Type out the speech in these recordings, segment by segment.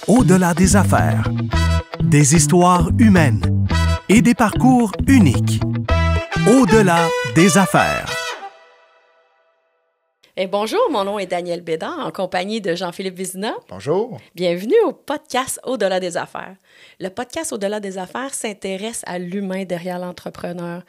Au-delà des affaires. Des histoires humaines et des parcours uniques. Au-delà des affaires. Et bonjour, mon nom est Danielle Bédard, en compagnie de Jean-Philippe Vézina. Bonjour. Bienvenue au podcast Au-delà des affaires. Le podcast Au-delà des affaires s'intéresse à l'humain derrière l'entrepreneur.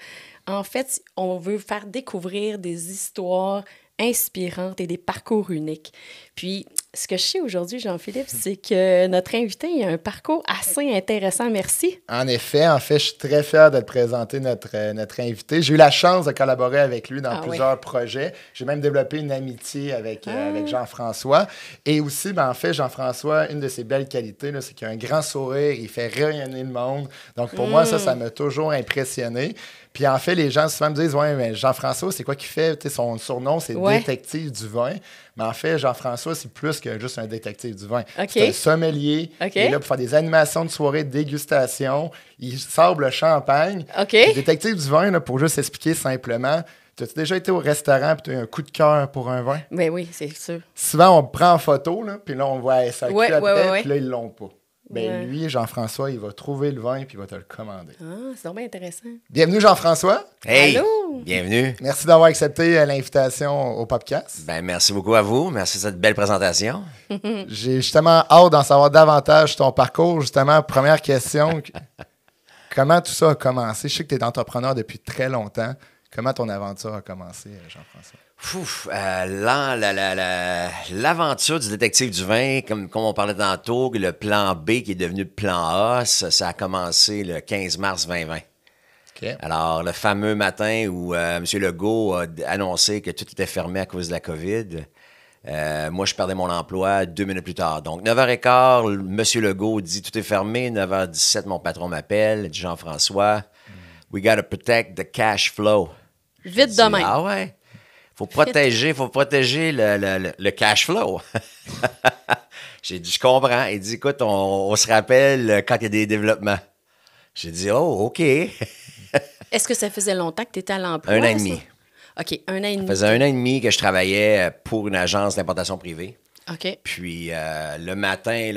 En fait, on veut faire découvrir des histoires inspirantes et des parcours uniques. Puis, ce que je sais aujourd'hui, Jean-Philippe, c'est que notre invité a un parcours assez intéressant. Merci. En effet, je suis très fier de te présenter notre invité. J'ai eu la chance de collaborer avec lui dans plusieurs projets. J'ai même développé une amitié avec Jean-François. Et aussi, Jean-François, une de ses belles qualités, là, c'est qu'il a un grand sourire, il fait rayonner le monde. Donc, pour moi, ça m'a toujours impressionné. Puis en fait, les gens souvent me disent « Ouais, mais Jean-François, c'est quoi qu'il fait? » Tu sais, son surnom, c'est Détective du vin. Mais en fait, Jean-François, c'est plus que juste un détective du vin. Okay. C'est un sommelier. Okay. Il est là pour faire des animations de soirée de dégustation. Il sable le champagne. Okay. Le détective du vin, là, pour juste expliquer simplement, tu as déjà été au restaurant et tu as eu un coup de cœur pour un vin? Ben oui, c'est sûr. Souvent, on prend en photo, là, puis là, on voit ça après, puis là, ils l'ont pas. Lui, Jean-François, il va trouver le vin puis il va te le commander. Ah, c'est vraiment intéressant. Bienvenue, Jean-François. Hey! Allô? Bienvenue. Merci d'avoir accepté l'invitation au podcast. Ben, merci beaucoup à vous. Merci de cette belle présentation. J'ai justement hâte d'en savoir davantage sur ton parcours. Justement, première question, comment tout ça a commencé? Je sais que tu es entrepreneur depuis très longtemps. Comment ton aventure a commencé, Jean-François? L'aventure du détective du vin, comme on parlait tantôt, le plan B qui est devenu le plan A, ça a commencé le 15 mars 2020. Okay. Alors, le fameux matin où M. Legault a annoncé que tout était fermé à cause de la COVID, moi, je perdais mon emploi 2 minutes plus tard. Donc, 9h15, M. Legault dit tout est fermé. 9h17, mon patron m'appelle, dit Jean-François, we gotta protect the cash flow. Vite demain. Ah ouais? Faut protéger le cash flow. J'ai dit, je comprends. Il dit, écoute, on se rappelle quand il y a des développements. J'ai dit, oh, OK. Est-ce que ça faisait longtemps que tu étais à l'emploi? 1 an et demi. Ça? OK, 1 an et demi. Ça faisait 1 an et demi que je travaillais pour une agence d'importation privée. OK. Puis le matin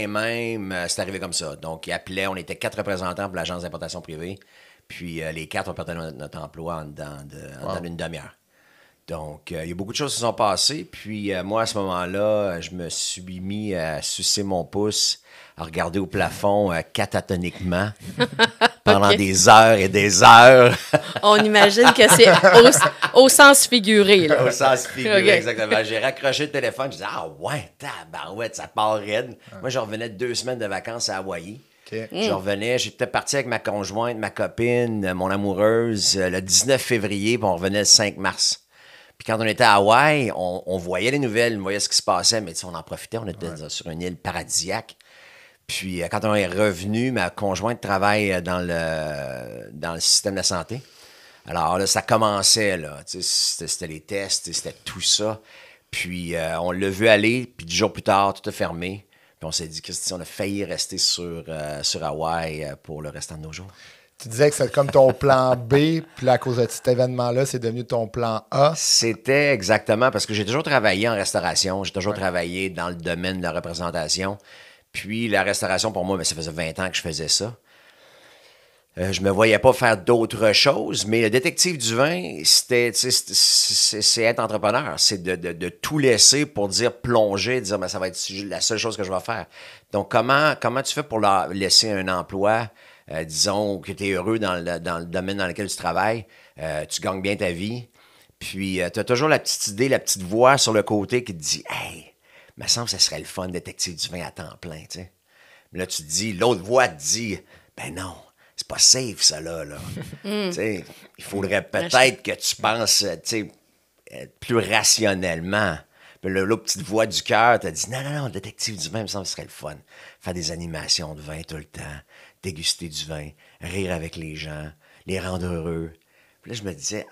même, c'est arrivé comme ça. Donc, il appelait, on était 4 représentants pour l'agence d'importation privée. Puis les 4, on perdait notre emploi en dedans d'une demi-heure. Donc, il y a beaucoup de choses qui se sont passées. Puis, moi, à ce moment-là, je me suis mis à sucer mon pouce, à regarder au plafond catatoniquement pendant des heures et des heures. On imagine que c'est au sens figuré. Là. Au sens figuré, Okay. exactement. J'ai raccroché le téléphone. Je disais, ah ouais, tabarouette, ça part raide. Moi, je revenais de 2 semaines de vacances à Hawaï. Okay. Je revenais, j'étais parti avec ma conjointe, ma copine, mon amoureuse, le 19 février, puis on revenait le 5 mars. Puis quand on était à Hawaï, on voyait les nouvelles, on voyait ce qui se passait, mais on en profitait, on était sur une île paradisiaque. Puis quand on est revenu, ma conjointe travaille dans le système de la santé. Alors là, ça commençait, là, c'était les tests, c'était tout ça. Puis on l'a vu aller, puis 10 jours plus tard, tout est fermé. Puis on s'est dit, Christy, on a failli rester sur Hawaï pour le restant de nos jours. Tu disais que c'est comme ton plan B, puis là, à cause de cet événement-là, c'est devenu ton plan A. C'était exactement parce que j'ai toujours travaillé en restauration, j'ai toujours travaillé dans le domaine de la représentation. Puis la restauration, pour moi, ça faisait 20 ans que je faisais ça. Je me voyais pas faire d'autres choses, mais le détective du vin, c'est être entrepreneur. C'est de tout laisser pour dire ça va être la seule chose que je vais faire. Donc, comment tu fais pour laisser un emploi, disons que tu es heureux dans le domaine dans lequel tu travailles, tu gagnes bien ta vie, puis tu as toujours la petite idée, la petite voix sur le côté qui te dit « Hey, il me semble que ça serait le fun, détective du vin à temps plein. » Mais là, tu te dis, l'autre voix te dit « Ben non. C'est pas safe, ça, là. Il faudrait peut-être que tu penses plus rationnellement. Puis l'autre petite voix du cœur t'a dit non, le détective du vin, il me semble que ce serait le fun. Faire des animations de vin tout le temps, déguster du vin, rire avec les gens, les rendre heureux. Puis là, je me disais,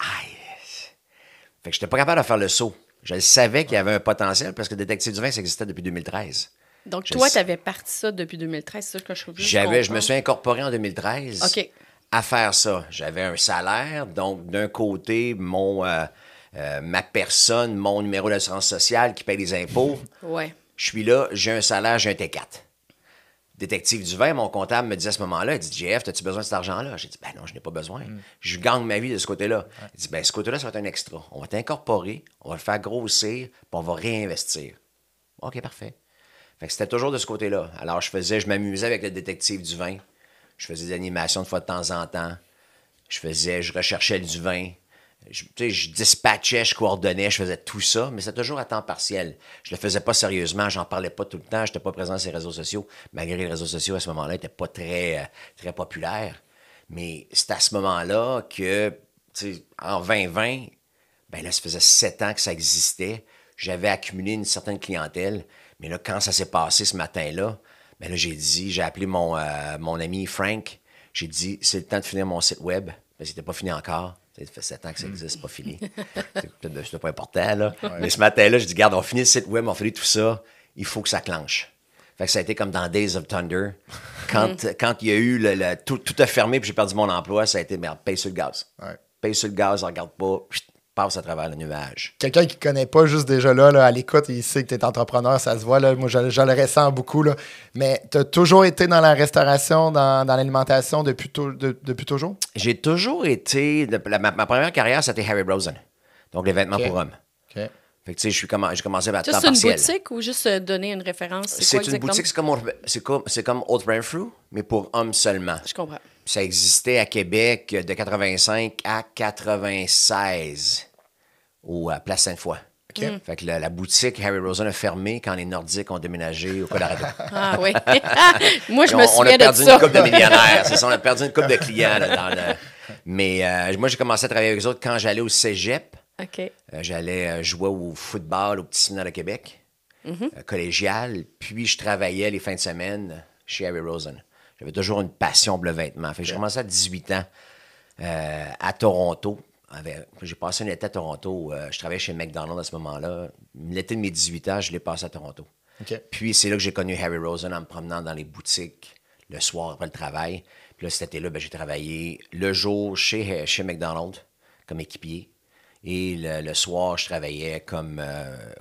fait que j'étais pas capable de faire le saut. Je savais qu'il y avait un potentiel parce que détective du vin, ça existait depuis 2013. Donc, toi, tu avais parti ça depuis 2013, c'est ça que je trouve. Je me suis incorporé en 2013 OK. à faire ça. J'avais un salaire, donc d'un côté, ma personne, mon numéro d'assurance sociale qui paye les impôts. Ouais. Je suis là, j'ai un salaire, j'ai un T4. détective du vin, mon comptable me disait à ce moment-là, il dit, JF, as-tu besoin de cet argent-là? J'ai dit, ben non, je n'ai pas besoin. Je gagne ma vie de ce côté-là. Il dit, ben ce côté-là, ça va être un extra. On va t'incorporer, on va le faire grossir, puis on va réinvestir. OK, parfait. Fait que c'était toujours de ce côté-là. Alors, je m'amusais avec le détective du vin. Je faisais des animations de fois de temps en temps. Je recherchais du vin. Je dispatchais, je coordonnais, je faisais tout ça, mais c'était toujours à temps partiel. Je le faisais pas sérieusement, j'en parlais pas tout le temps, j'étais pas présent sur les réseaux sociaux, malgré les réseaux sociaux à ce moment-là n'étaient pas très, très populaires. Mais c'est à ce moment-là que, en 2020, ben là, ça faisait 7 ans que ça existait. J'avais accumulé une certaine clientèle, mais là, quand ça s'est passé ce matin-là, ben là, j'ai appelé mon ami Frank, j'ai dit, c'est le temps de finir mon site web, parce qu'il n'était pas fini encore. Ça fait 7 ans que ça existe, c'est pas fini. C'est pas important, là. Ouais. Mais ce matin-là, je dis, regarde, on finit le site web, on finit tout ça, il faut que ça clenche. Fait que ça a été comme dans Days of Thunder. Quand il y a eu tout a fermé puis j'ai perdu mon emploi, ça a été, merde, paye sur le gaz. Ouais. Paye sur le gaz, regarde pas, passe à travers le nuage. Quelqu'un qui ne connaît pas juste déjà là, à l'écoute, il sait que tu es entrepreneur, ça se voit. Là. Moi, je le ressens beaucoup. Là. Mais tu as toujours été dans la restauration, dans l'alimentation depuis toujours? J'ai toujours été... Ma première carrière, c'était Harry Rosen. Donc, les vêtements pour hommes. OK. Fait que, j'ai commencé à temps partiel. C'est une boutique ou juste donner une référence? C'est une boutique, c'est comme Old Renfrew, mais pour hommes seulement. Je comprends. Ça existait à Québec de 85 à 96 à Place Sainte-Foy. Okay. Fait que la boutique Harry Rosen a fermé quand les Nordiques ont déménagé au Colorado. Ah oui. Moi, je me souviens de ça. On a perdu une couple de millionnaires. C'est ça, on a perdu une couple de clients. Là, Mais moi, j'ai commencé à travailler avec eux autres quand j'allais au cégep. Okay. J'allais jouer au football au Petit Séminaire de Québec, collégial. Puis, je travaillais les fins de semaine chez Harry Rosen. J'avais toujours une passion pour le vêtement. Fait que j'ai commencé à 18 ans à Toronto. J'ai passé un été à Toronto. Je travaillais chez McDonald's à ce moment-là. L'été de mes 18 ans, je l'ai passé à Toronto. Okay. Puis c'est là que j'ai connu Harry Rosen en me promenant dans les boutiques le soir après le travail. Puis là, cet été-là, j'ai travaillé le jour chez McDonald's comme équipier. Et le soir, je travaillais comme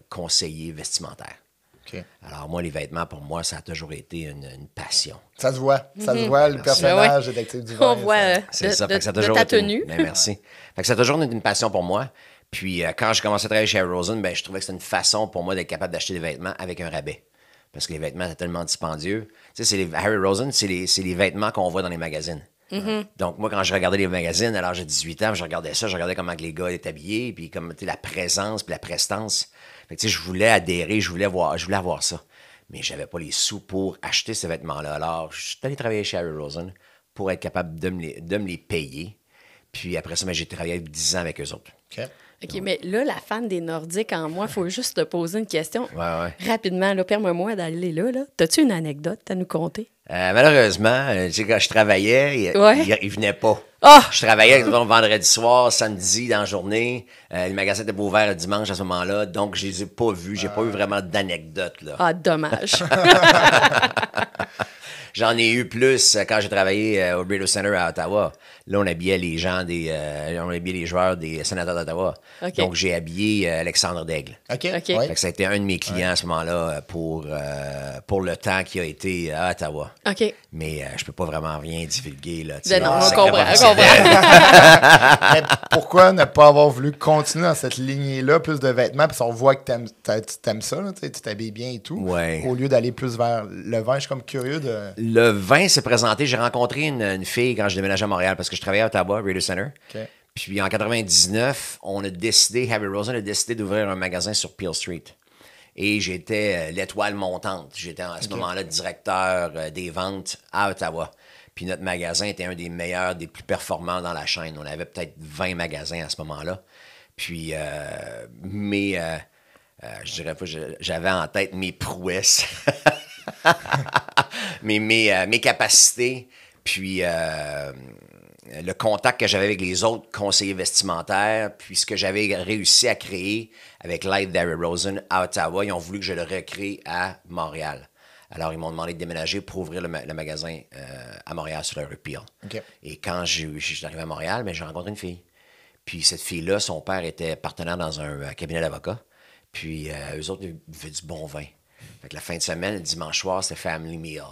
conseiller vestimentaire. Okay. Alors moi, les vêtements, pour moi, ça a toujours été une passion. Ça se voit. Ça se voit, le personnage détective du vin. On voit c'est ça. Fait que ça a toujours ta été, tenue. Ben, merci. Fait que ça a toujours été une passion pour moi. Puis quand j'ai commencé à travailler chez Harry Rosen, je trouvais que c'était une façon pour moi d'être capable d'acheter des vêtements avec un rabais. Parce que les vêtements étaient tellement dispendieux. Tu sais, Harry Rosen, c'est les vêtements qu'on voit dans les magazines. Donc, moi, quand je regardais les magazines à l'âge de 18 ans, je regardais ça, je regardais comment les gars étaient habillés, puis comme la présence, puis la prestance. Fait que, je voulais adhérer, je voulais avoir ça. Mais j'avais pas les sous pour acheter ces vêtements-là. Alors, je suis allé travailler chez Harry Rosen pour être capable de me les payer. Puis après ça, j'ai travaillé 10 ans avec eux autres. OK, mais là, la fan des Nordiques en moi, il faut juste te poser une question. Ouais. Rapidement, là, permets-moi d'aller là. T'as-tu une anecdote à nous conter? Malheureusement, quand je travaillais, il venait pas. Oh! Je travaillais vendredi soir, samedi, dans la journée. Le magasin était pas ouvert le dimanche à ce moment-là, donc je les ai pas vus. J'ai pas eu vraiment d'anecdotes, là. Ah, dommage. J'en ai eu plus quand j'ai travaillé au Radio Center à Ottawa. Là, on habillait les gens on habillait les joueurs des sénateurs d'Ottawa. Okay. Donc, j'ai habillé Alexandre Daigle. OK. Fait que ça a été un de mes clients à ce moment-là pour le temps qui a été à Ottawa. OK. Mais je peux pas vraiment rien divulguer, là. Non, on comprend. Mais pourquoi ne pas avoir voulu continuer dans cette lignée-là, plus de vêtements, parce qu'on voit que t'aimes ça, là, tu t'habilles bien et tout, au lieu d'aller plus vers le vin? Je suis comme curieux de... Le vin s'est présenté. J'ai rencontré une fille quand je déménageais à Montréal parce que je travaillais à Ottawa, Radio Center. Okay. Puis en 99, Harry Rosen a décidé d'ouvrir un magasin sur Peel Street. Et j'étais l'étoile montante. J'étais à ce moment-là directeur des ventes à Ottawa. Puis notre magasin était un des meilleurs, des plus performants dans la chaîne. On avait peut-être 20 magasins à ce moment-là. Puis je dirais pas, j'avais en tête mes prouesses. mes capacités, puis le contact que j'avais avec les autres conseillers vestimentaires, puis ce que j'avais réussi à créer avec l'aide d'Harry Rosen à Ottawa, ils ont voulu que je le recrée à Montréal. Alors, ils m'ont demandé de déménager pour ouvrir le magasin à Montréal sur la rue Peel. Okay. Et quand je suis arrivé à Montréal, j'ai rencontré une fille. Puis cette fille-là, son père était partenaire dans un cabinet d'avocats. Puis eux autres, ils buvaient du bon vin. Fait que la fin de semaine, le dimanche soir, c'était family meal.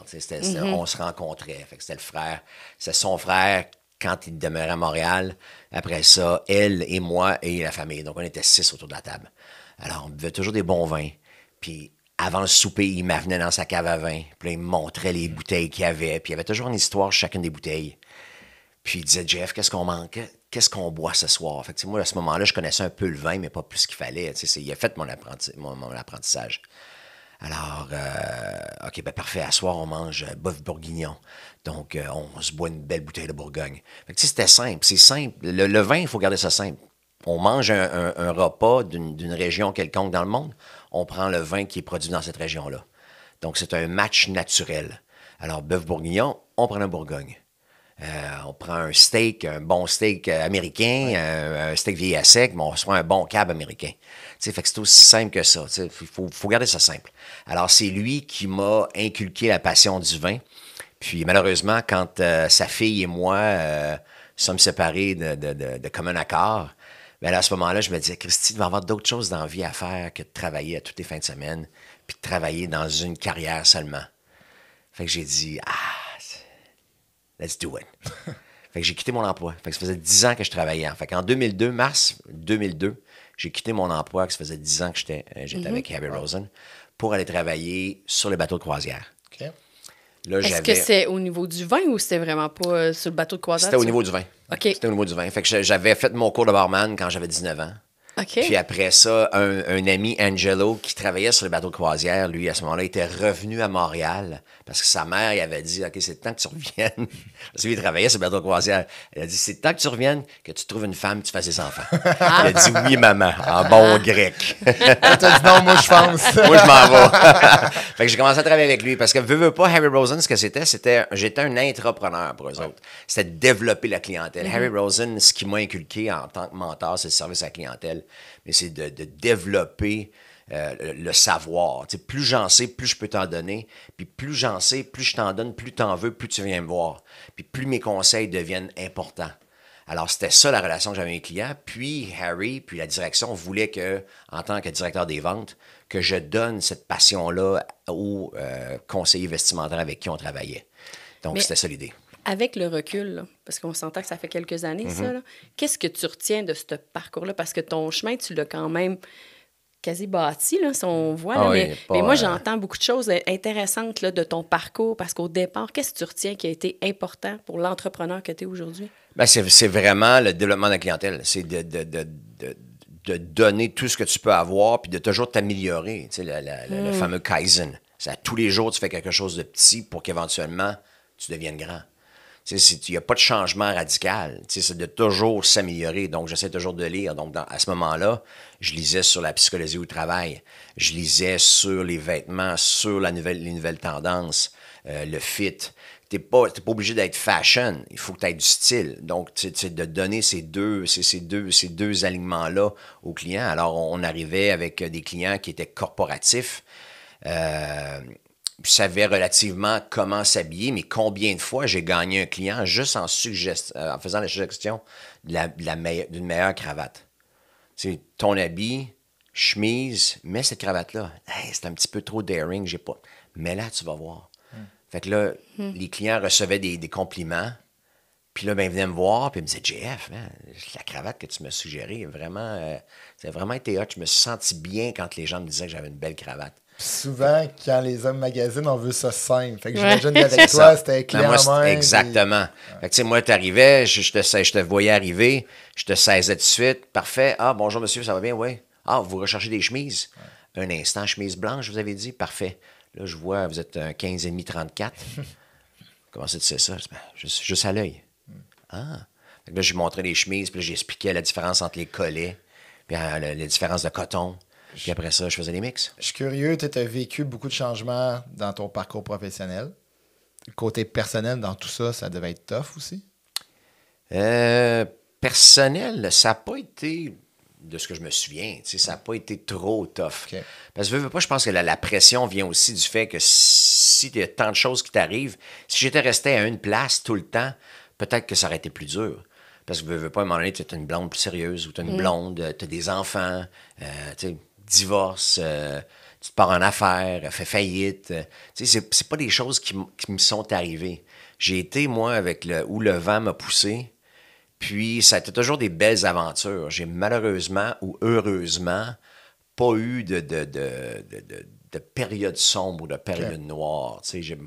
On se rencontrait. Fait que c'était le frère. C'est son frère quand il demeurait à Montréal. Après ça, elle et moi et la famille. Donc, on était 6 autour de la table. Alors, on buvait toujours des bons vins. Puis, avant le souper, il m'amenait dans sa cave à vin. Puis là, il me montrait les bouteilles qu'il y avait. Puis, il y avait toujours une histoire sur chacune des bouteilles. Puis, il disait, Jeff, qu'est-ce qu'on manque? Qu'est-ce qu'on boit ce soir? Fait que, moi, à ce moment-là, je connaissais un peu le vin, mais pas plus qu'il fallait. Il a fait mon apprentissage. Alors, OK, ben parfait. À soir, on mange bœuf bourguignon. Donc, on se boit une belle bouteille de Bourgogne. Fait que, c'était simple. C'est simple. Le vin, il faut garder ça simple. On mange un repas d'une région quelconque dans le monde. On prend le vin qui est produit dans cette région-là. Donc, c'est un match naturel. Alors, bœuf bourguignon, on prend un Bourgogne. On prend un steak, un bon steak américain, un steak vieilli à sec, mais on se prend un bon cab américain. Fait que c'est aussi simple que ça. Il faut garder ça simple. Alors, c'est lui qui m'a inculqué la passion du vin. Puis, malheureusement, quand sa fille et moi sommes séparés de commun accord, bien là, à ce moment-là, je me disais, Christy, il va y avoir d'autres choses dans la vie à faire que de travailler à toutes les fins de semaine, puis de travailler dans une carrière seulement. Fait que j'ai dit, let's do it. Fait que j'ai quitté mon emploi. Fait que ça faisait 10 ans que je travaillais. Fait qu'en 2002, mars 2002, j'ai quitté mon emploi, que ça faisait 10 ans que j'étais avec Harry Rosen, pour aller travailler sur les bateaux de croisière. OK. Là, Est-ce que c'est au niveau du vin ou c'était vraiment pas sur le bateau de croisière? C'était au niveau du vin. OK. C'était au niveau du vin. Fait que j'avais fait mon cours de barman quand j'avais 19 ans. OK. Puis après ça, un ami, Angelo, qui travaillait sur les bateaux de croisière, lui, à ce moment-là, était revenu à Montréal parce que sa mère, il avait dit, OK, c'est le temps que tu reviennes. Parce qu'il travaillait sur les bateaux de croisière. Elle a dit, c'est le temps que tu reviennes, que tu trouves une femme, que tu fasses des enfants. Il a dit, oui, maman, en bon grec. T'as dit non, moi, je pense. Moi, je m'en vais. Fait que j'ai commencé à travailler avec lui parce que, veux pas, Harry Rosen, ce que j'étais un intrapreneur pour eux autres. C'était de développer la clientèle. Harry Rosen, ce qui m'a inculqué en tant que mentor, c'est le service à la clientèle. Mais c'est de développer le savoir. T'sais, plus j'en sais, plus je peux t'en donner. Puis plus j'en sais, plus je t'en donne, plus t'en veux, plus tu viens me voir. Puis plus mes conseils deviennent importants. Alors, c'était ça la relation que j'avais avec mes clients. Puis Harry, puis la direction voulait que, en tant que directeur des ventes, que je donne cette passion-là aux conseillers vestimentaires avec qui on travaillait. Donc, c'était ça l'idée. Avec le recul, là, parce qu'on s'entend que ça fait quelques années, ça, là, qu'est-ce que tu retiens de ce parcours-là? Parce que ton chemin, tu l'as quand même quasi bâti, là, si on voit. Là, mais moi, j'entends beaucoup de choses intéressantes là, de ton parcours, parce qu'au départ, qu'est-ce que tu retiens qui a été important pour l'entrepreneur que tu es aujourd'hui? Ben, c'est vraiment le développement de la clientèle. C'est de donner tout ce que tu peux avoir, puis de toujours t'améliorer. Tu sais, le fameux Kaizen. C'est tous les jours, tu fais quelque chose de petit pour qu'éventuellement, tu deviennes grand. Il n'y a pas de changement radical. C'est de toujours s'améliorer. Donc, j'essaie toujours de lire. Donc, à ce moment-là, je lisais sur la psychologie au travail. Je lisais sur les vêtements, sur les nouvelles tendances, le fit. T'es pas obligé d'être fashion. Il faut que tu aies du style. Donc, de donner ces deux alignements-là aux clients. Alors, on arrivait avec des clients qui étaient corporatifs. Je savais relativement comment s'habiller, mais combien de fois j'ai gagné un client juste en faisant la suggestion d'une meilleure cravate. C'est ton habit, chemise, mets cette cravate-là. Hey, c'est un petit peu trop daring, j'ai pas. Mais là, tu vas voir. Fait que là, les clients recevaient des compliments. Puis là, ben, ils venaient me voir, puis ils me disaient, JF, la cravate que tu m'as suggérée, vraiment, ça a vraiment été hot. Je me suis senti bien quand les gens me disaient que j'avais une belle cravate. Souvent, quand les hommes magasinent, on veut ça simple. Fait que j'imagine qu'avec toi, c'était clair en main. Exactement. Fait que, tu sais, moi, tu arrivais, je te voyais arriver, je te saisais tout de suite. Parfait. Ah, bonjour, monsieur, ça va bien? Oui. Ah, vous recherchez des chemises? Ouais. Un instant, chemise blanche, vous avez dit? Parfait. Là, je vois, vous êtes un 15,5-34. Comment ça, tu sais ça? Juste à l'œil. Ah. Fait que là, je lui montrais les chemises, puis là, j'expliquais la différence entre les collets, puis la différence de coton. Puis après ça, je faisais des mix. Je suis curieux, tu as vécu beaucoup de changements dans ton parcours professionnel. Côté personnel, dans tout ça, ça devait être tough aussi? Personnel, ça n'a pas été, de ce que je me souviens, ça n'a pas été trop tough. Okay. Parce que je pense que la pression vient aussi du fait que si il y a tant de choses qui t'arrivent, si j'étais resté à une place tout le temps, peut-être que ça aurait été plus dur. Parce que veux pas, à un moment donné, tu as une blonde plus sérieuse ou tu as une blonde, tu as des enfants, tu sais, divorce, tu te pars en affaires, fais faillite. Tu sais, c'est pas des choses qui me sont arrivées. J'ai été, moi, avec où le vent m'a poussé, puis ça a été toujours des belles aventures. J'ai malheureusement ou heureusement pas eu de période sombre ou de période noire. Tu sais,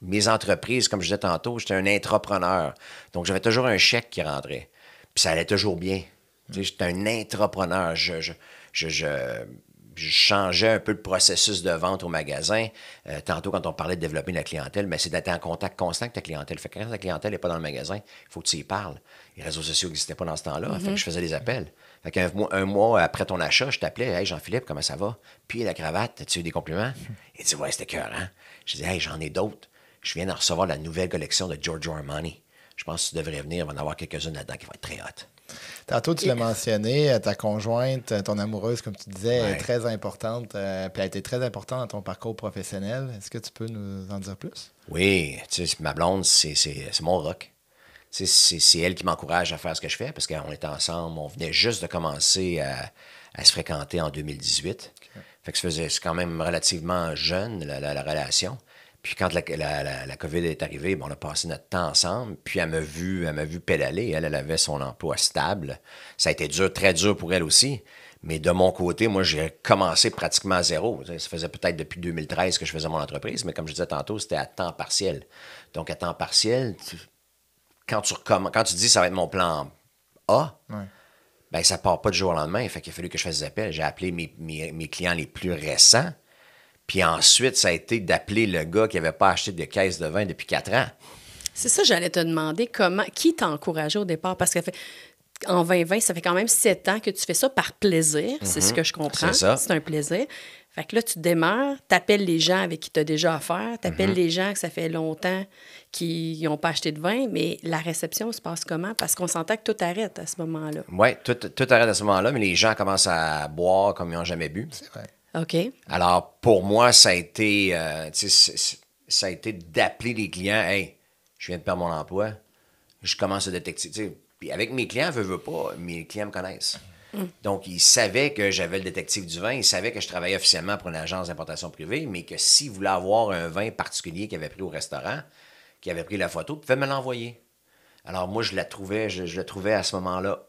mes entreprises, comme je disais tantôt, j'étais un intrapreneur. Donc, j'avais toujours un chèque qui rentrait. Puis ça allait toujours bien. Tu sais, j'étais un intrapreneur. Je changeais un peu le processus de vente au magasin. Tantôt, quand on parlait de développer la clientèle, mais c'est d'être en contact constant avec ta clientèle. Fait que quand ta clientèle n'est pas dans le magasin, il faut que tu y parles. Les réseaux sociaux n'existaient pas dans ce temps-là. Fait que je faisais des appels. Fait qu'un mois après ton achat, je t'appelais. Hey, Jean-Philippe, comment ça va? Puis la cravate, as-tu eu des compliments? Il dit, ouais, c'était cœur, hein? Je dis, hey, j'en ai d'autres. Je viens de recevoir la nouvelle collection de Giorgio Armani. Je pense que tu devrais venir. Il va en avoir quelques-unes là-dedans qui vont être très hot. Tantôt, tu l'as mentionné, ta conjointe, ton amoureuse, comme tu disais, est très importante. Puis elle a été très importante dans ton parcours professionnel. Est-ce que tu peux nous en dire plus? Oui, tu sais, ma blonde, c'est mon rock. C'est elle qui m'encourage à faire ce que je fais parce qu'on était ensemble. On venait juste de commencer à se fréquenter en 2018. Okay. Fait que c'est quand même relativement jeune, la relation. Puis quand la COVID est arrivée, on a passé notre temps ensemble. Puis elle m'a vu pédaler. Elle avait son emploi stable. Ça a été dur, très dur pour elle aussi. Mais de mon côté, moi, j'ai commencé pratiquement à zéro. Ça faisait peut-être depuis 2013 que je faisais mon entreprise, mais comme je disais tantôt, c'était à temps partiel. Donc, à temps partiel, quand tu dis ça va être mon plan A, ben ça part pas du jour au lendemain. Fait qu'il a fallu que je fasse des appels. J'ai appelé mes clients les plus récents. Puis ensuite, ça a été d'appeler le gars qui n'avait pas acheté de caisse de vin depuis 4 ans. C'est ça, j'allais te demander qui t'a encouragé au départ? Parce que en 2020, ça fait quand même 7 ans que tu fais ça par plaisir. C'est ce que je comprends. C'est ça. C'est un plaisir. Fait que là, tu démarres, t'appelles les gens avec qui tu as déjà affaire, t'appelles les gens que ça fait longtemps qui n'ont pas acheté de vin, mais la réception se passe comment? Parce qu'on s'entend que tout arrête à ce moment-là. Oui, tout arrête à ce moment-là, mais les gens commencent à boire comme ils n'ont jamais bu. C'est vrai. OK. Alors, pour moi, ça a été d'appeler les clients. « Hey, je viens de perdre mon emploi. Je commence à détecter. » Puis avec mes clients, veux pas, mes clients me connaissent. Donc, ils savaient que j'avais le détective du vin. Ils savaient que je travaillais officiellement pour une agence d'importation privée, mais que s'ils voulaient avoir un vin particulier qu'ils avaient pris au restaurant, qu'ils avaient pris la photo, ils pouvaient me l'envoyer. Alors, moi, je le trouvais à ce moment-là.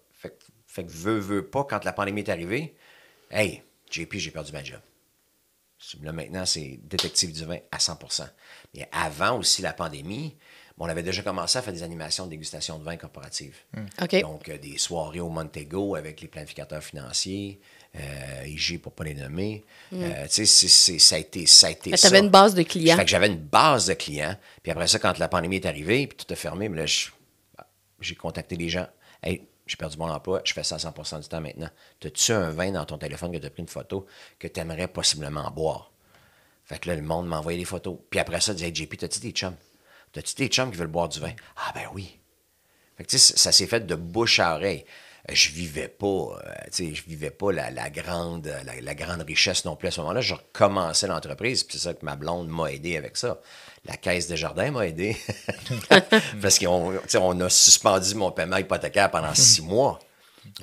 Fait que veux pas, quand la pandémie est arrivée, « Hey, JP, j'ai perdu ma job. » Là, maintenant, c'est détective du vin à 100%. Mais avant aussi la pandémie, on avait déjà commencé à faire des animations de dégustation de vin corporative. OK. Donc, des soirées au Montego avec les planificateurs financiers, IG pour ne pas les nommer. Tu sais, ça a été ça. Tu avais une base de clients. Fait que j'avais une base de clients. Puis après ça, quand la pandémie est arrivée, puis tout a fermé, mais là, j'ai contacté les gens. « Hey, j'ai perdu mon emploi, je fais ça à 100% du temps maintenant. As-tu un vin dans ton téléphone que tu as pris une photo que tu aimerais possiblement boire? » Fait que là, le monde m'a envoyé des photos. Puis après ça, il disait, « JP, t'as-tu des chums? T'as-tu des chums qui veulent boire du vin? » Ah ben oui. Fait que tu sais, ça s'est fait de bouche à oreille. Je vivais pas la grande richesse non plus à ce moment-là. Je recommençais l'entreprise, puis c'est ça que ma blonde m'a aidé avec ça. La Caisse des Jardins m'a aidé. Parce qu'on a suspendu mon paiement hypothécaire pendant 6 mois.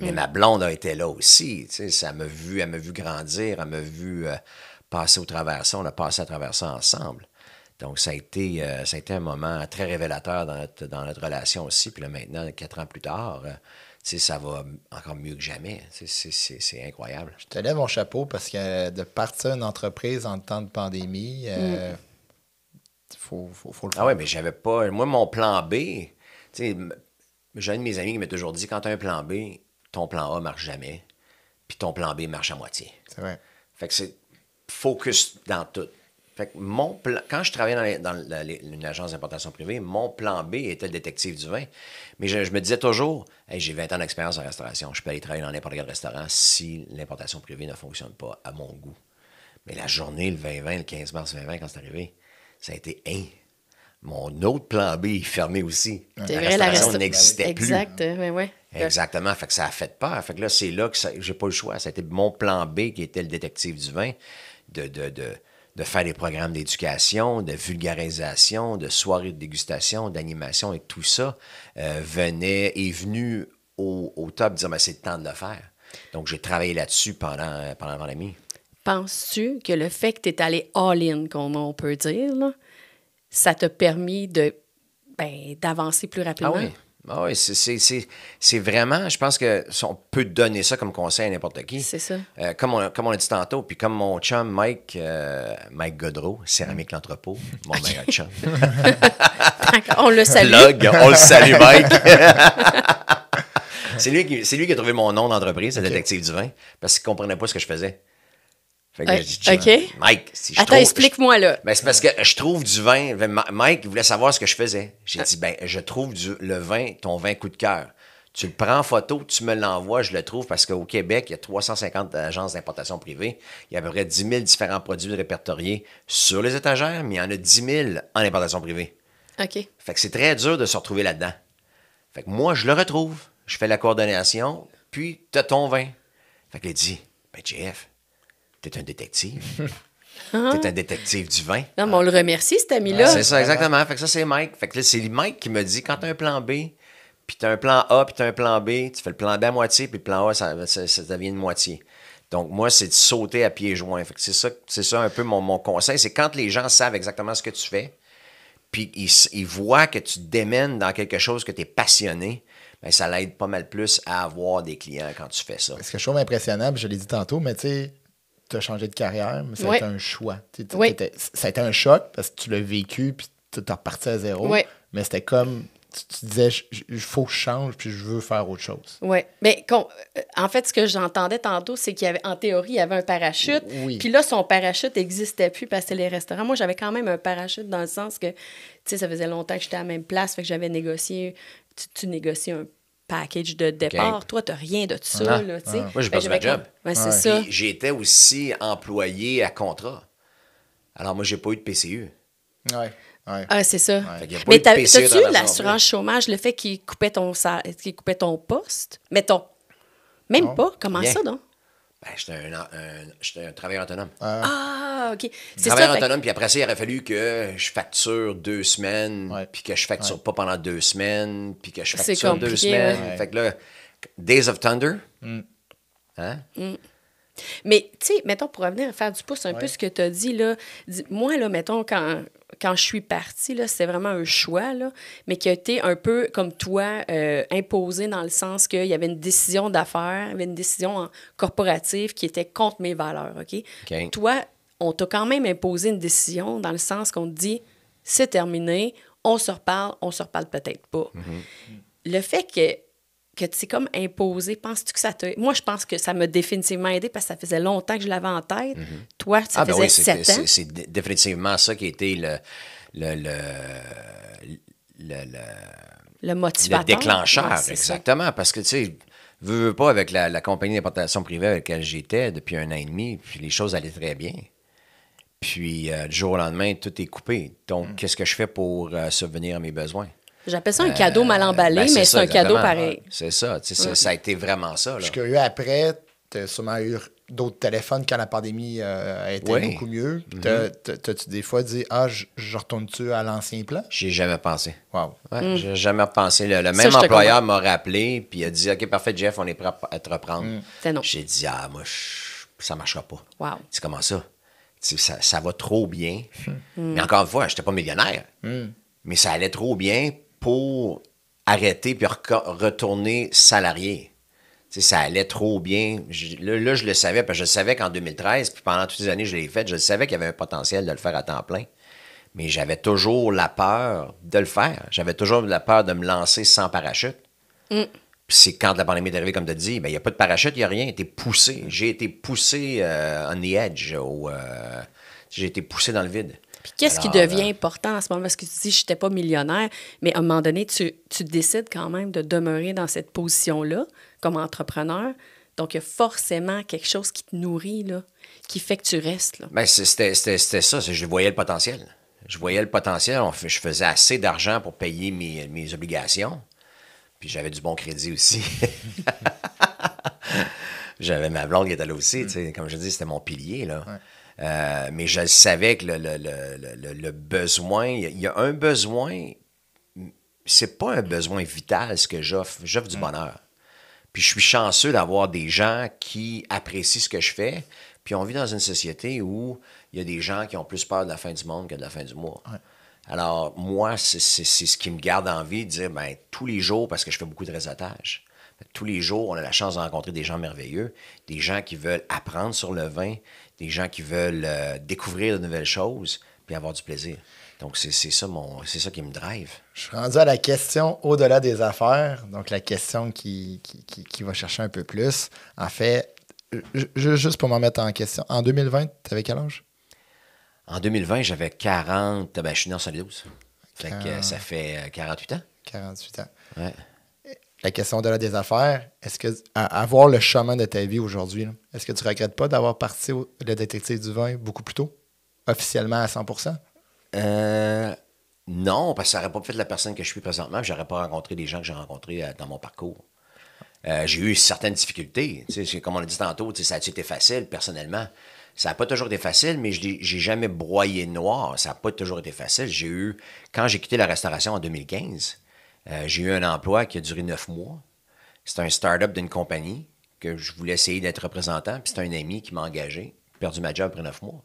Mais ma blonde a été là aussi. Elle m'a vu grandir, elle m'a vu passer au travers ça. On a passé à travers ça ensemble. Donc, ça a été un moment très révélateur dans notre relation aussi. Puis là, maintenant, 4 ans plus tard, ça va encore mieux que jamais. C'est incroyable. Je te lève mon chapeau parce que de partir une entreprise en temps de pandémie, faut le faire. Ah oui, mais j'avais pas... Moi, mon plan B, j'ai un de mes amis qui m'a toujours dit, quand tu as un plan B, ton plan A marche jamais, puis ton plan B marche à moitié. C'est vrai. Fait que c'est focus dans tout. Fait que mon plan, quand je travaillais dans une agence d'importation privée, mon plan B était le détective du vin. Mais je me disais toujours, hey, j'ai 20 ans d'expérience en restauration, je peux aller travailler dans n'importe quel restaurant si l'importation privée ne fonctionne pas à mon goût. Mais la journée, le 2020, le 15 mars 2020, quand c'est arrivé, ça a été mon autre plan B est fermé aussi. C'est La vrai, restauration n'existait plus. Exact, oui. Exactement. Fait que ça a fait peur. Fait que là, c'est là que j'ai pas le choix. Ça a été mon plan B qui était le détective du vin, de faire des programmes d'éducation, de vulgarisation, de soirées de dégustation, d'animation et tout ça est venu au top de dire, c'est le temps de le faire. Donc, j'ai travaillé là-dessus pendant la pandémie. penses-tu que le fait que tu es allé all-in, comme on peut dire, là, ça t'a permis d'avancer plus rapidement? Ah oui. Ah oui, c'est vraiment, je pense que on peut donner ça comme conseil à n'importe qui. C'est ça. Comme on a dit tantôt, puis comme mon chum Mike Godreau, Céramique L'Entrepôt, mon meilleur chum. On le salue. On le salue, Mike. C'est lui qui a trouvé mon nom d'entreprise, le détective du vin, parce qu'il ne comprenait pas ce que je faisais. Fait que j'ai dit, Mike, si je Attends, explique-moi, là. Ben, c'est parce que je trouve du vin. Mike voulait savoir ce que je faisais. J'ai dit, je trouve le vin, ton vin coup de cœur. Tu le prends en photo, tu me l'envoies, je le trouve, parce qu'au Québec, il y a 350 agences d'importation privée. Il y a à peu près 10 000 différents produits répertoriés sur les étagères, mais il y en a 10 000 en importation privée. OK. Fait que c'est très dur de se retrouver là-dedans. Fait que moi, je le retrouve, je fais la coordination, puis t'as ton vin. Fait qu'il dit, JF, t'es un détective. T'es un détective du vin. Non, mais on le remercie, cet ami-là. C'est ça, exactement. Fait que ça, c'est Mike. Fait que là, c'est Mike qui me dit, quand t'as un plan B, puis t'as un plan A, puis t'as un plan B, tu fais le plan B à moitié, puis le plan A, ça devient une moitié. Donc, moi, c'est de sauter à pieds joints. Fait que c'est ça un peu mon conseil. C'est quand les gens savent exactement ce que tu fais, puis ils voient que tu te démènes dans quelque chose que tu es passionné, bien, ça l'aide pas mal plus à avoir des clients quand tu fais ça. Ce que je trouve impressionnant, je l'ai dit tantôt, mais tu sais, tu as changé de carrière, mais ça a été un choix. Ça a été un choc parce que tu l'as vécu, puis tu es reparti à zéro. Oui. Mais c'était comme, tu disais, il faut que je change, puis je veux faire autre chose. Oui. Mais en fait, ce que j'entendais tantôt, c'est qu'il y avait, en théorie, il y avait un parachute. Oui. Puis là, son parachute n'existait plus parce que les restaurants. Moi, j'avais quand même un parachute dans le sens que, tu sais, ça faisait longtemps que j'étais à la même place, fait que j'avais négocié. Tu négocies un package de départ. Okay. Toi, tu n'as rien de ça, là, tu sais. Moi, j'ai perdu ma job. Ouais, c'est ça. Puis j'étais aussi employé à contrat. Alors, moi, j'ai pas eu de PCU. Ouais. Ah, c'est ça. Ouais. Mais t'as-tu eu l'assurance chômage, le fait qu'il coupait ton poste? Mettons. Même non. Pas? Comment ça, donc? Ben, j'étais un travailleur autonome. Ah, OK. C'est travailleur autonome, puis après ça, il aurait fallu que je facture 2 semaines, puis que je facture pas pendant 2 semaines, puis que je facture 2 semaines. Ouais. Fait que là, Days of Thunder. Hein? Mais, tu sais, mettons, pour revenir à faire du pouce un peu ce que tu as dit, là, moi, là, mettons, quand je suis partie, là, c'est vraiment un choix, là, mais qui a été un peu, comme toi, imposé dans le sens qu'il y avait une décision d'affaires, il y avait une décision corporative qui était contre mes valeurs, OK? Toi, on t'a quand même imposé une décision dans le sens qu'on te dit, c'est terminé, on se reparle peut-être pas. Le fait que tu t'es comme imposé, penses-tu que ça t'a... Moi, je pense que ça m'a définitivement aidé parce que ça faisait longtemps que je l'avais en tête. Toi, ça faisait 7 ans. C'est définitivement ça qui a été le motivateur. Le déclencheur, exactement. Ça. Parce que, tu sais, veux pas avec la compagnie d'importation privée avec laquelle j'étais depuis 1 an et demi, puis les choses allaient très bien. Puis, du jour au lendemain, tout est coupé. Donc, qu'est-ce que je fais pour subvenir à mes besoins? J'appelle ça un cadeau mal emballé, mais c'est un cadeau pareil. C'est ça. Ça a été vraiment ça. Là. Je suis curieux, après, tu as sûrement eu d'autres téléphones quand la pandémie a été beaucoup mieux. T'as-tu des fois dit, je retourne-tu à l'ancien plan? J'ai jamais pensé. Wow. Ouais, j'ai jamais pensé. Le même employeur m'a rappelé, puis il a dit, OK, parfait, Jeff, on est prêt à te reprendre. Non. J'ai dit, moi, ça marchera pas. Wow. C'est comment ça? Ça va trop bien. Mais encore une fois, je n'étais pas millionnaire. Mais ça allait trop bien pour arrêter puis retourner salarié. T'sais, ça allait trop bien. Là, je le savais, parce que je le savais qu'en 2013, puis pendant toutes les années que je l'ai fait, je le savais qu'il y avait un potentiel de le faire à temps plein. Mais j'avais toujours la peur de le faire. J'avais toujours la peur de me lancer sans parachute. Puis c'est quand la pandémie est arrivée, comme tu as dit, il n'y a pas de parachute, il n'y a rien. J'ai été poussé on the edge. J'ai été poussé dans le vide. Puis qu'est-ce qui devient important en ce moment? Parce que tu dis, je n'étais pas millionnaire, mais à un moment donné, tu décides quand même de demeurer dans cette position-là comme entrepreneur. Donc, il y a forcément quelque chose qui te nourrit, là, qui fait que tu restes. Là. Bien, c'était ça. Je voyais le potentiel. Je faisais assez d'argent pour payer mes obligations. Puis j'avais du bon crédit aussi. J'avais ma blonde qui était là aussi. Comme je dis, c'était mon pilier, là. Ouais. Mais je savais que le besoin, il y a un besoin, c'est pas un besoin vital ce que j'offre du bonheur. Puis je suis chanceux d'avoir des gens qui apprécient ce que je fais, Puis on vit dans une société où il y a des gens qui ont plus peur de la fin du monde que de la fin du mois. Ouais. Alors, moi, c'est ce qui me garde en vie de dire, ben tous les jours, parce que je fais beaucoup de réseautage, tous les jours, on a la chance de rencontrer des gens merveilleux, des gens qui veulent apprendre sur le vin, des gens qui veulent découvrir de nouvelles choses, puis avoir du plaisir. Donc, c'est ça qui me drive. Je suis rendu à la question au-delà des affaires, donc la question qui va chercher un peu plus. En fait, juste pour m'en mettre en question, en 2020, tu avais quel âge? En 2020, j'avais 40... Ben, je suis né en 72. Fait que ça fait 48 ans. 48 ans. Ouais. La question au-delà des affaires, est-ce que, à voir le chemin de ta vie aujourd'hui, là, est-ce que tu ne regrettes pas d'avoir parti le détective du vin beaucoup plus tôt, officiellement à 100%? Non, parce que ça n'aurait pas fait de la personne que je suis présentement, je n'aurais pas rencontré les gens que j'ai rencontrés dans mon parcours. J'ai eu certaines difficultés. Comme on l'a dit tantôt, ça a été facile, personnellement. Ça n'a pas toujours été facile, mais j'ai jamais broyé noir. Ça n'a pas toujours été facile. Quand j'ai quitté la restauration en 2015, j'ai eu un emploi qui a duré 9 mois. C'était un start-up d'une compagnie que je voulais essayer d'être représentant. Puis c'était un ami qui m'a engagé. J'ai perdu ma job après 9 mois.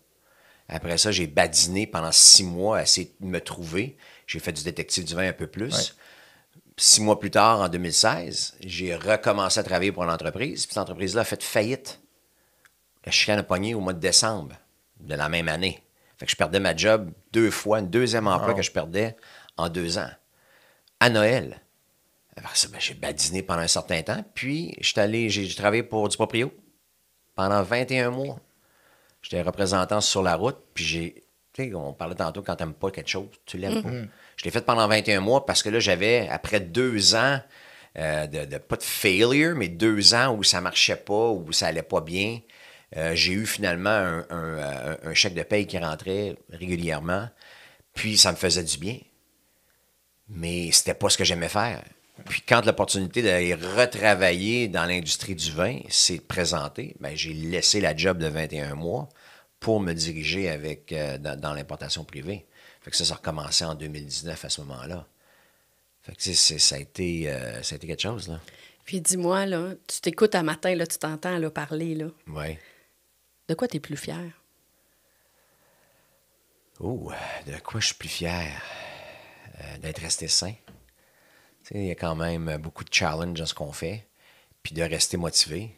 Après ça, j'ai badiné pendant 6 mois à essayer de me trouver. J'ai fait du détective du vin un peu plus. Ouais. 6 mois plus tard, en 2016, j'ai recommencé à travailler pour l'entreprise. Puis cette entreprise-là a fait faillite. La chicane a pogné au mois de décembre de la même année. Fait que je perdais ma job 2 fois, un deuxième emploi que je perdais en 2 ans. À Noël. Après ça, j'ai badiné pendant un certain temps. Puis, j'ai travaillé pour du proprio pendant 21 mois. J'étais représentant sur la route. Puis, tu sais, on parlait tantôt quand t'aimes pas quelque chose, tu l'aimes pas. Je l'ai fait pendant 21 mois parce que là, j'avais, après 2 ans, pas de failure, mais 2 ans où ça marchait pas, où ça allait pas bien, j'ai eu finalement un chèque de paye qui rentrait régulièrement. Puis, ça me faisait du bien. Mais c'était pas ce que j'aimais faire. Puis quand l'opportunité d'aller retravailler dans l'industrie du vin s'est présentée, ben, j'ai laissé la job de 21 mois pour me diriger dans l'importation privée. Fait que ça a recommencé en 2019 à ce moment-là. Fait que ça a été quelque chose, là. Puis dis-moi, là, tu t'écoutes un matin, là, tu t'entends là, parler, là. Oui. De quoi tu es plus fier? Oh, de quoi je suis plus fier? D'être resté sain. Il y a quand même beaucoup de challenges dans ce qu'on fait, puis de rester motivé,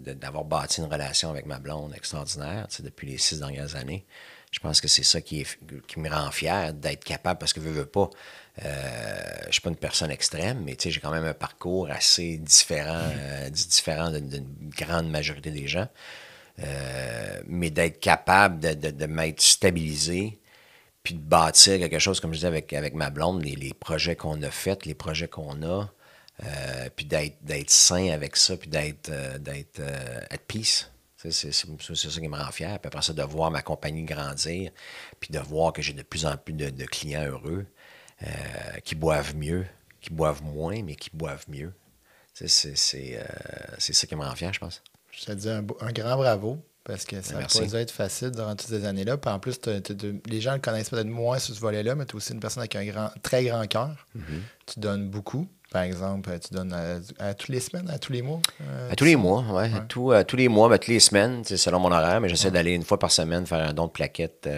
d'avoir bâti une relation avec ma blonde extraordinaire depuis les 6 dernières années. Je pense que c'est ça qui me rend fier, d'être capable, parce que veux pas, je suis pas une personne extrême, mais j'ai quand même un parcours assez différent d'une grande majorité des gens, mais d'être capable de m'être stabilisé, puis de bâtir quelque chose, comme je disais, avec ma blonde, les projets qu'on a faits, les projets qu'on a, puis d'être sain avec ça, puis d'être at peace. C'est ça qui me rend fier. Puis après ça, de voir ma compagnie grandir, puis de voir que j'ai de plus en plus de clients heureux, qui boivent mieux, qui boivent moins, mais qui boivent mieux. C'est ça qui me rend fier, je pense. Je te dis un grand bravo. Parce que ça n'a pas dû être facile durant toutes ces années-là. Puis en plus, les gens ne le connaissent peut-être moins sur ce volet-là, mais tu es aussi une personne avec un très grand cœur. Mm-hmm. Tu donnes beaucoup. Par exemple, tu donnes à toutes les semaines, à tous les mois? À tous les mois, oui. Ouais. Tous les mois, toutes les semaines, selon mon horaire, mais j'essaie d'aller une fois par semaine faire un don de plaquettes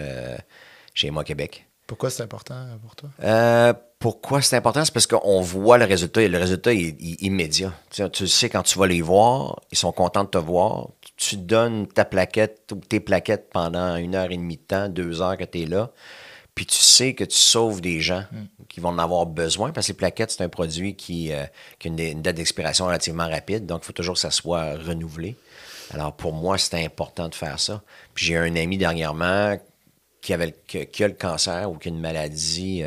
chez moi, Québec. Pourquoi c'est important pour toi? Pourquoi c'est important? C'est parce qu'on voit le résultat, et le résultat est immédiat. Tu sais, quand tu vas les voir, ils sont contents de te voir. Tu donnes ta plaquette ou tes plaquettes pendant 1h30 de temps, 2 heures que tu es là, puis tu sais que tu sauves des gens qui vont en avoir besoin, parce que les plaquettes, c'est un produit qui a une date d'expiration relativement rapide, donc il faut toujours que ça soit renouvelé. Alors pour moi, c'était important de faire ça. Puis j'ai un ami dernièrement qui a le cancer ou qui a une maladie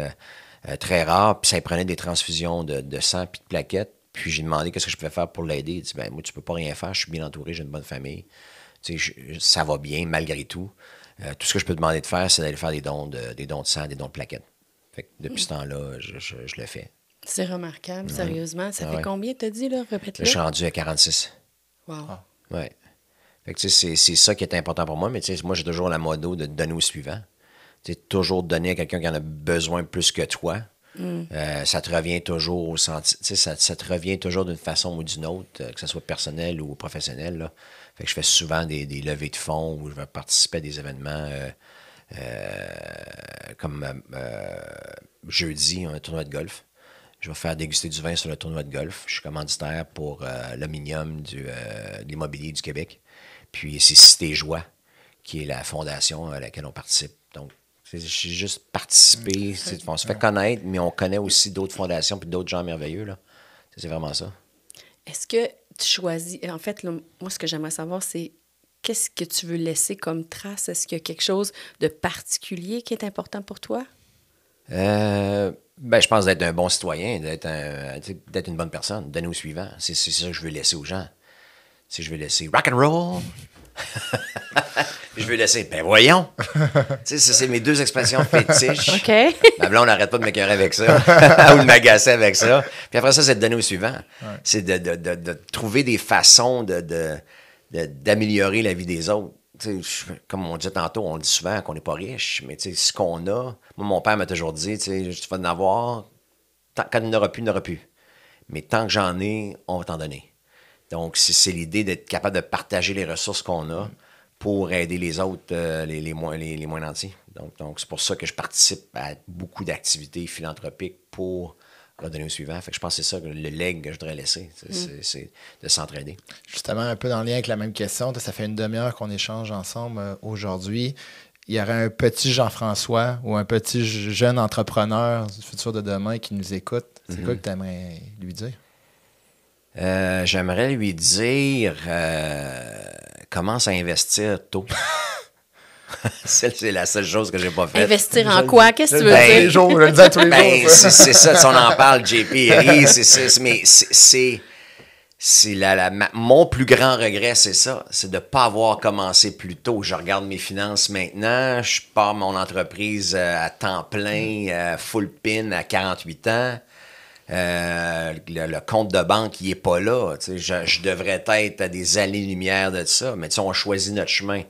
très rare, puis ça prenait des transfusions de sang puis de plaquettes. Puis j'ai demandé qu'est-ce que je pouvais faire pour l'aider. Il dit, ben moi, tu peux pas rien faire, je suis bien entouré, j'ai une bonne famille. Tu sais, ça va bien, malgré tout. Tout ce que je peux demander de faire, c'est d'aller faire des dons de sang, des dons de plaquettes. Fait que depuis ce temps-là, je le fais. C'est remarquable, sérieusement. Ça fait combien, t'as dit, là? Répète-le. Je suis rendu à 46. Wow. Ouais. Fait que, tu sais, c'est ça qui est important pour moi, mais tu sais, moi, j'ai toujours la modo de donner au suivant. Tu sais, toujours donner à quelqu'un qui en a besoin plus que toi. Ça te revient toujours au senti, ça te revient toujours d'une façon ou d'une autre, que ce soit personnel ou professionnel. Là. Fait que je fais souvent des levées de fonds où je vais participer à des événements comme jeudi, un tournoi de golf. Je vais faire déguster du vin sur le tournoi de golf. Je suis commanditaire pour l'Ominium de l'immobilier du Québec. Puis c'est Cité Joie, qui est la fondation à laquelle on participe. Donc, j'ai juste participé. On se fait connaître, mais on connaît aussi d'autres fondations puis d'autres gens merveilleux. Là. C'est vraiment ça. Est-ce que tu choisis... En fait, là, moi, ce que j'aimerais savoir, c'est qu'est-ce que tu veux laisser comme trace? Est-ce qu'il y a quelque chose de particulier qui est important pour toi? Je pense d'être un bon citoyen, d'être une bonne personne, donner au suivant. C'est ça que je veux laisser aux gens. Si je veux laisser rock and roll... Je veux laisser, voyons. C'est mes deux expressions fétiches. OK. Ma blonde n'arrête pas de m'écœurer avec ça ou de m'agacer avec ça. Puis après ça, c'est de donner au suivant. Ouais. C'est de trouver des façons d'améliorer la vie des autres. Comme on dit tantôt, on dit souvent qu'on n'est pas riche, mais ce qu'on a... Moi, mon père m'a toujours dit, tu vas en avoir, quand il n'y en aura plus, il n'y en aura plus. Mais tant que j'en ai, on va t'en donner. Donc, c'est l'idée d'être capable de partager les ressources qu'on a pour aider les autres, les moins nantis. Donc, c'est pour ça que je participe à beaucoup d'activités philanthropiques pour redonner au suivant. Fait que je pense que c'est ça le leg que je voudrais laisser, c'est de s'entraider. Justement, un peu dans le lien avec la même question, ça fait une demi-heure qu'on échange ensemble aujourd'hui. Il y aurait un petit Jean-François ou un petit jeune entrepreneur du futur de demain qui nous écoute. C'est quoi que tu aimerais lui dire? J'aimerais lui dire commence à investir tôt. C'est la seule chose que j'ai pas faite. Investir en quoi? Qu'est-ce que tu veux dire? Je le dis à tous les jours. C'est ça, si on en parle, JP rit, mon plus grand regret, c'est ça, c'est de ne pas avoir commencé plus tôt. Je regarde mes finances maintenant, je pars mon entreprise à temps plein, full pin à 48 ans. Le compte de banque, il n'est pas là. Je devrais être à des années-lumière de ça, mais on choisit notre chemin.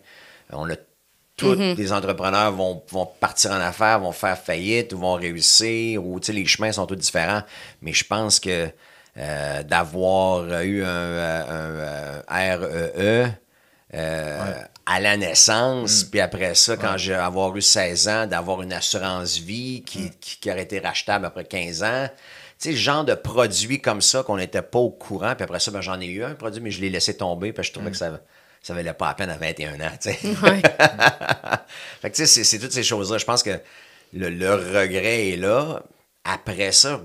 Tous les entrepreneurs vont partir en affaires, vont faire faillite ou vont réussir, ou les chemins sont tous différents. Mais je pense que d'avoir eu un REE à la naissance, puis après ça, quand j'ai avoir eu 16 ans, d'avoir une assurance vie qui aurait été rachetable après 15 ans. Tu sais, le genre de produit comme ça qu'on n'était pas au courant, puis après ça, j'en ai eu un produit, mais je l'ai laissé tomber, puis je trouvais que ça valait pas la peine à 21 ans, tu sais. Ouais. Fait que tu sais, c'est toutes ces choses-là. Je pense que le regret est là. Après ça,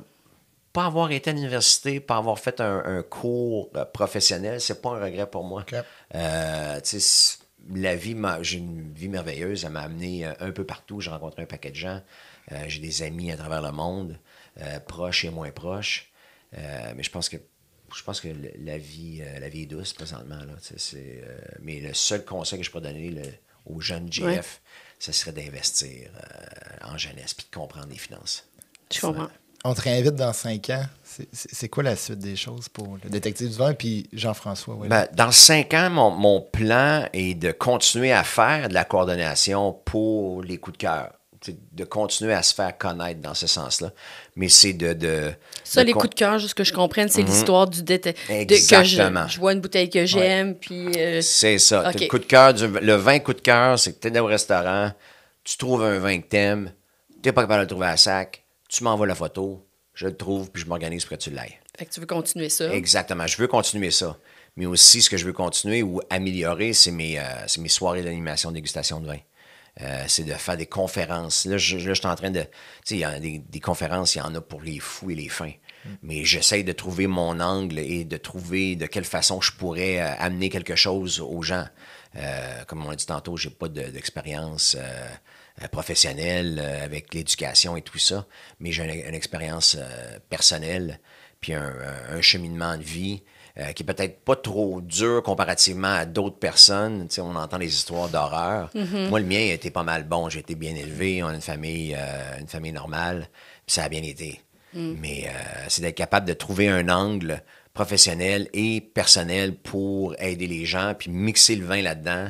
pas avoir été à l'université, pas avoir fait un cours professionnel, c'est pas un regret pour moi. Okay. Tu sais, j'ai une vie merveilleuse. Elle m'a amené un peu partout. J'ai rencontré un paquet de gens. J'ai des amis à travers le monde, proches et moins proches. Mais je pense que la vie est douce présentement. Là, mais le seul conseil que je peux donner aux jeunes GF, ce serait d'investir en jeunesse puis de comprendre les finances. Je comprends. On te réinvite dans 5 ans. C'est quoi la suite des choses pour le détective du vin puis Jean-François? Dans 5 ans, mon plan est de continuer à faire de la coordination pour les coups de cœur. De continuer à se faire connaître dans ce sens-là. Mais c'est les coups de cœur, juste que je comprenne, c'est l'histoire du détective. Exactement. Je vois une bouteille que j'aime, puis... C'est ça. Okay. Le coup de cœur, le vin coup de cœur, c'est que tu es au restaurant, tu trouves un vin que t'aimes, tu n'es pas capable de le trouver à sac, tu m'envoies la photo, je le trouve, puis je m'organise pour que tu l'ailles. Fait que tu veux continuer ça. Exactement. Je veux continuer ça. Mais aussi, ce que je veux continuer ou améliorer, c'est mes soirées d'animation, dégustation de vin. C'est de faire des conférences. Là, je suis en train de... Tu sais, il y a des conférences, il y en a pour les fous et les fins. Mais j'essaie de trouver mon angle et de trouver de quelle façon je pourrais amener quelque chose aux gens. Comme on l'a dit tantôt, j'ai pas d'expérience professionnelle avec l'éducation et tout ça, mais j'ai une expérience personnelle puis un cheminement de vie qui est peut-être pas trop dur comparativement à d'autres personnes. Tu sais, on entend des histoires d'horreur. Moi, le mien a été pas mal bon. J'ai été bien élevé. On a une famille normale. Puis ça a bien été. Mais c'est d'être capable de trouver un angle professionnel et personnel pour aider les gens, puis mixer le vin là-dedans.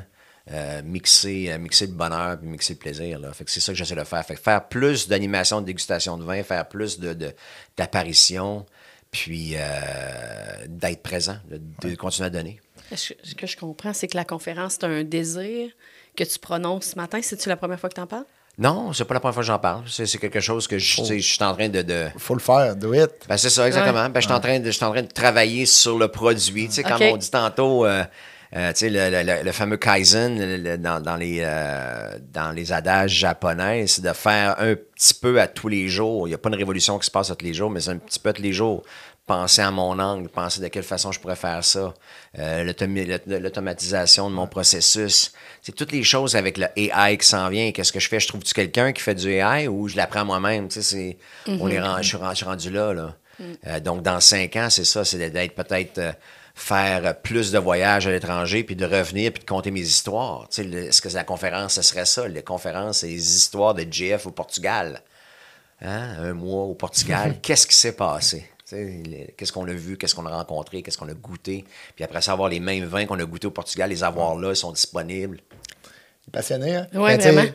mixer le bonheur puis mixer le plaisir. Là. Fait que c'est ça que j'essaie de faire. Fait que faire plus d'animation, de dégustation de vin, faire plus d'apparitions, puis d'être présent, de continuer à donner. Ce que je comprends, c'est que la conférence, c'est un désir que tu prononces ce matin. C'est-tu la première fois que tu en parles? Non, c'est pas la première fois que j'en parle. C'est quelque chose que je suis en train de... Faut le faire, do it. Ben, c'est ça, exactement. Ouais. Ben, je suis en train de travailler sur le produit. Tu sais, comme on dit tantôt, tu sais, le fameux Kaizen dans les adages japonais, c'est de faire un petit peu à tous les jours. Il n'y a pas une révolution qui se passe à tous les jours, mais c'est un petit peu à tous les jours. Penser à mon angle, penser de quelle façon je pourrais faire ça, l'automatisation de mon processus. C'est toutes les choses avec le AI qui s'en vient. Qu'est-ce que je fais? Je trouve-tu quelqu'un qui fait du AI ou je l'apprends moi-même? Tu sais, je suis rendu là. Donc, dans 5 ans, c'est ça, c'est d'être peut-être... faire plus de voyages à l'étranger, puis de revenir, puis de compter mes histoires. Tu sais, est-ce que la conférence, ce serait ça? La conférence, c'est les histoires de JF au Portugal. Hein? 1 mois au Portugal. Qu'est-ce qui s'est passé? Qu'est-ce qu'on a vu, qu'est-ce qu'on a rencontré, qu'est-ce qu'on a goûté. Puis après ça, avoir les mêmes vins qu'on a goûtés au Portugal, les avoir là, ils sont disponibles. Passionné, hein? Oui, vraiment.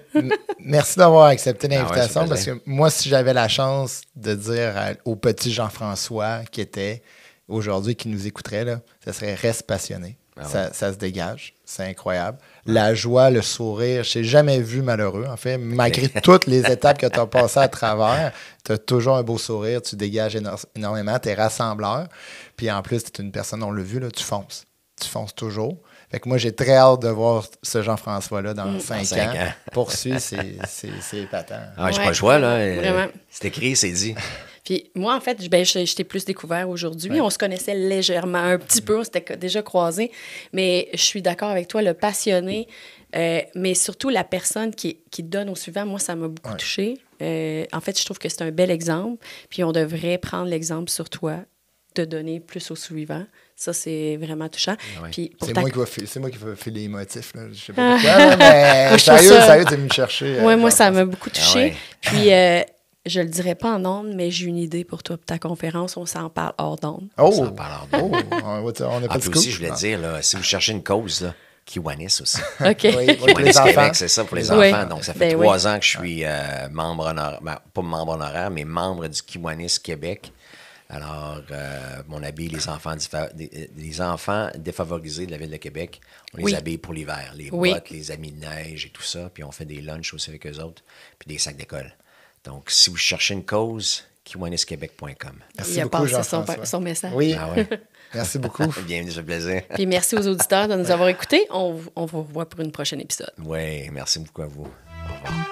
Merci d'avoir accepté l'invitation, ouais, parce que moi, si j'avais la chance de dire au petit Jean-François qui était aujourd'hui, qui nous écouterait, là, ça serait « reste passionné ». Ça se dégage, c'est incroyable. La joie, le sourire, je t'ai jamais vu malheureux, en fait. Malgré toutes les étapes que tu as passées à travers, tu as toujours un beau sourire, tu dégages énormément, tu es rassembleur. Puis en plus, tu es une personne, on l'a vu, là, tu fonces. Tu fonces toujours. Fait que moi, j'ai très hâte de voir ce Jean-François-là dans 5 ans. Poursuivre, c'est épatant. Ah, j'ai pas le choix, là. Vraiment. C'est écrit, c'est dit. Puis moi, en fait, je t'ai plus découvert aujourd'hui. Ouais. On se connaissait légèrement, un petit peu, on s'était déjà croisés. Mais je suis d'accord avec toi, le passionné, mais surtout la personne qui donne au suivant, moi, ça m'a beaucoup touchée. En fait, je trouve que c'est un bel exemple. Puis on devrait prendre l'exemple sur toi, de donner plus au suivant. Ça, c'est vraiment touchant. Ouais. Puis c'est moi qui vais filer les motifs. Là. Je sais pas pourquoi, là, mais sérieux, tu es venu me chercher. Oui, moi, ça m'a beaucoup touchée. Ah ouais. Puis... je le dirai pas en ondes, mais j'ai une idée pour toi, pour ta conférence. On s'en parle hors d'ondes. Oh! On s'en parle hors d'ondes. On n'a pas de scoop. Aussi, je voulais dire, là, si vous cherchez une cause, là, Kiwanis aussi. OK. Oui, pour les enfants. Québec, c'est ça, pour les oui. enfants. Donc, ça fait 3 ans que je suis membre honoraire, pas membre honoraire, mais membre du Kiwanis Québec. Alors, on habille les enfants défavorisés de la Ville de Québec. On les habille pour l'hiver. Les bottes, les habits de neige et tout ça. Puis on fait des lunchs aussi avec eux autres. Puis des sacs d'école. Donc, si vous cherchez une cause, kiwanisquebec.com. Merci beaucoup, Jean-François. Son message. Oui, merci beaucoup. Bienvenue, ça fait plaisir. Puis merci aux auditeurs de nous avoir écoutés. On vous revoit pour une prochaine épisode. Oui, merci beaucoup à vous. Au revoir.